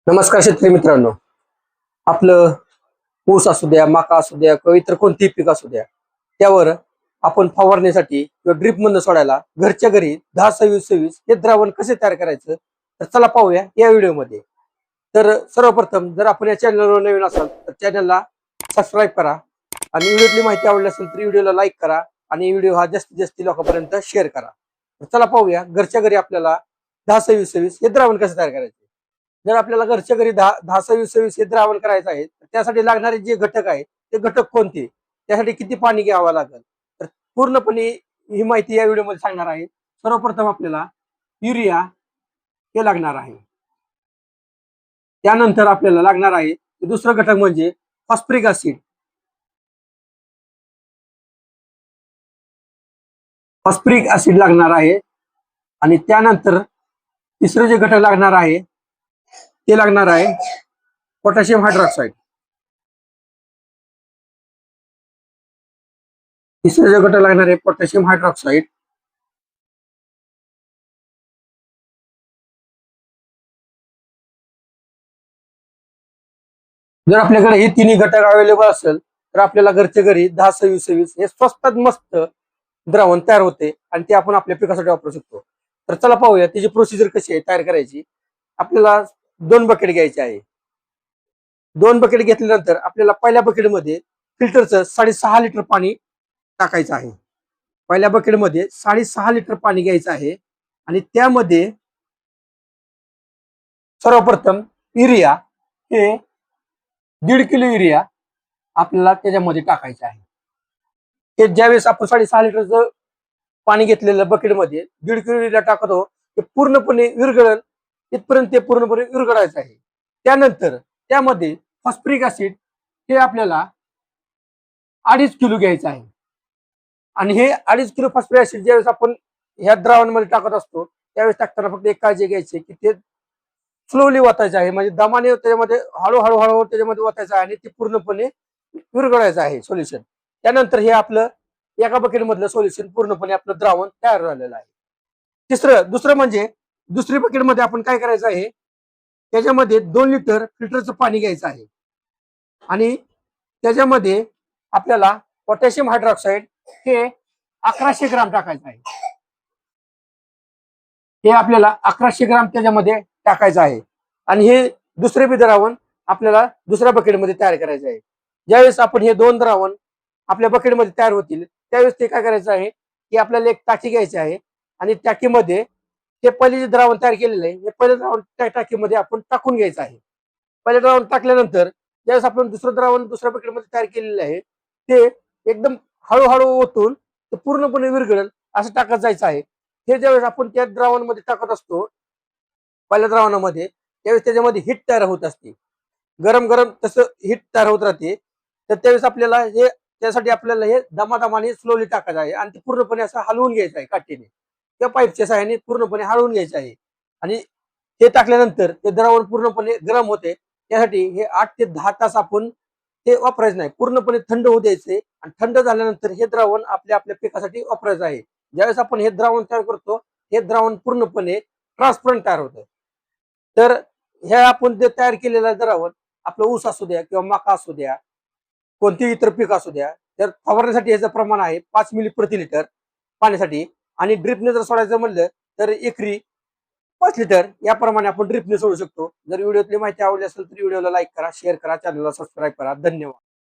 नमस्कार शेतकरी मित्रांनो. आपलं ऊस असू द्या, मका असू द्या किंवा इतर कोणतेही पीक असू द्या, त्यावर आपण फवारणीसाठी किंवा ड्रीप मधनं सोडायला घरच्या घरी 10-26-26 हे द्रावण कसे तयार करायचं, तर चला पाहूया या व्हिडिओमध्ये. तर सर्वप्रथम जर आपण या चॅनलवर नवीन असाल तर चॅनलला सबस्क्राईब करा आणि व्हिडिओतली माहिती आवडली असेल तर व्हिडिओला लाईक करा आणि व्हिडिओ हा जास्तीत जास्त लोकांपर्यंत शेअर करा. तर चला पाहूया घरच्या घरी आपल्याला 10-26-26 हे द्रावण कसं तयार करायचं. जर आपल्याला घरच्या घरी 10-26-26 हे द्रावण करायचं आहे तर त्यासाठी लागणारे जे घटक आहेत ते घटक कोणते, त्यासाठी किती पाणी घ्यावं लागेल, तर पूर्णपणे ही माहिती या व्हिडिओमध्ये सांगणार आहे. सर्वप्रथम आपल्याला युरिया हे लागणार आहे. त्यानंतर आपल्याला लागणार आहे दुसरं घटक म्हणजे फॉस्फरिक ऍसिड. फॉस्फरिक ऍसिड लागणार आहे. आणि त्यानंतर तिसरं जे घटक लागणार आहे ते लागणार आहे पोटॅशियम हायड्रॉक्साईड. तिसरं जे घटक लागणार आहे पोटॅशियम हायड्रॉक्साईड. जर आपल्याकडे हे तिन्ही घटक अवेलेबल असेल तर आपल्याला घरच्या घरी 10-26-26 हे स्वस्तात मस्त द्रावण तयार होते आणि ते आपण आपल्या पिकासाठी वापरू शकतो. तर चला पाहूया त्याची प्रोसिजर कशी आहे तयार करायची. आपल्याला 2 बकेट घ्यायचे आहे. 2 बकेट घेतल्यानंतर आपल्याला पहिल्या बकेटमध्ये फिल्टरचं 6.5 लिटर पाणी टाकायचं आहे. पहिल्या बकेटमध्ये 6.5 लिटर पाणी घ्यायचं आहे आणि त्यामध्ये सर्वप्रथम युरिया हे 1.5 किलो युरिया आपल्याला त्याच्यामध्ये टाकायचं आहे. ते ज्यावेळेस आपण 6.5 लिटरचं पाणी घेतलेलं बकेटमध्ये 1.5 किलो युरिया टाकतो ते पूर्णपणे विरघळल इथपर्यंत ते पूर्णपणे विरघळायचं आहे. त्यानंतर त्यामध्ये फॉस्फरिक ऍसिड हे आपल्याला 2.5 किलो घ्यायचं आहे. आणि हे 2.5 किलो फॉस्फरिक ऍसिड ज्यावेळेस आपण ह्या द्रावणामध्ये टाकत असतो त्यावेळेस टाकताना फक्त एक काळजी घ्यायची की ते स्लोली ओतायचं आहे, म्हणजे दमाने त्याच्यामध्ये हळूहळू हळूहळू त्याच्यामध्ये ओतायचं आहे आणि ते पूर्णपणे विरघळायचं आहे सोल्युशन. त्यानंतर हे आपलं एका बकेट मधलं सोल्युशन पूर्णपणे आपलं द्रावण तयार झालेलं आहे. दुसरं म्हणजे दुसरी बकेट मध्ये आपण काय करायचं आहे, त्याच्यामध्ये 2 लिटर फिल्टरचं पाणी घ्यायचं आहे आणि त्याच्यामध्ये आपल्याला पोटॅशियम हायड्रॉक्साईड हे 1100 ग्राम टाकायचं आहे. हे आपल्याला 1100 ग्राम त्याच्यामध्ये टाकायचं आहे आणि हे दुसरे बी द्रावण आपल्याला दुसऱ्या बकेटमध्ये तयार करायचं आहे. ज्यावेळेस आपण हे 2 द्रावण आपल्या बकेटमध्ये तयार होतील त्यावेळेस ते काय करायचं आहे की आपल्याला एक टाकी घ्यायची आहे आणि टाकीमध्ये ते पहिले जे द्रावण तयार केलेलं आहे हे पहिले द्रावण त्या टाकीमध्ये आपण टाकून घ्यायचं आहे. पहिले द्रावण टाकल्यानंतर ज्यावेळेस आपण दुसरं द्रावण दुसऱ्या बकेटमध्ये तयार केलेलं आहे ते एकदम हळूहळू ओतून ते पूर्णपणे विरघळेल असं टाकत जायचं आहे. हे ज्यावेळेस आपण त्या द्रावणामध्ये टाकत असतो पहिल्या द्रावणामध्ये त्यावेळेस त्याच्यामध्ये हिट तयार होत असते, गरम गरम तसं हिट तयार होत राहते. तर त्यावेळेस आपल्याला हे त्यासाठी आपल्याला हे दमादमाने स्लोली टाकायचं आहे आणि ते पूर्णपणे असं हलवून घ्यायचं आहे काठीने त्या पाईपच्या सहाय्याने पूर्णपणे हलवून घ्यायचं आहे. आणि ते टाकल्यानंतर ते द्रावण पूर्णपणे गरम होते. त्यासाठी हे 8 ते 10 तास आपण ते वापरायचं नाही, पूर्णपणे थंड होऊ द्यायचे आणि थंड झाल्यानंतर हे द्रावण आपल्या आपल्या पिकासाठी वापरायचं आहे. ज्यावेळेस आपण हे द्रावण तयार करतो हे द्रावण पूर्णपणे ट्रान्सपरंट तयार होतं. तर हे आपण जे तयार केलेलं द्रावण आपलं ऊस असू द्या किंवा मका असू द्या कोणतेही इतर पीक असू द्या, तर फवारण्यासाठी याचं प्रमाण आहे 5 मिली प्रति लिटर पाण्यासाठी. आणि ड्रिपने जर सोडायचं म्हणलं तर एकरी 5 लिटर याप्रमाणे आपण ड्रिपने सोडू शकतो. जर व्हिडिओतली माहिती आवडली असेल तर व्हिडिओला लाईक करा, शेअर करा, चॅनलला सबस्क्राईब करा. धन्यवाद.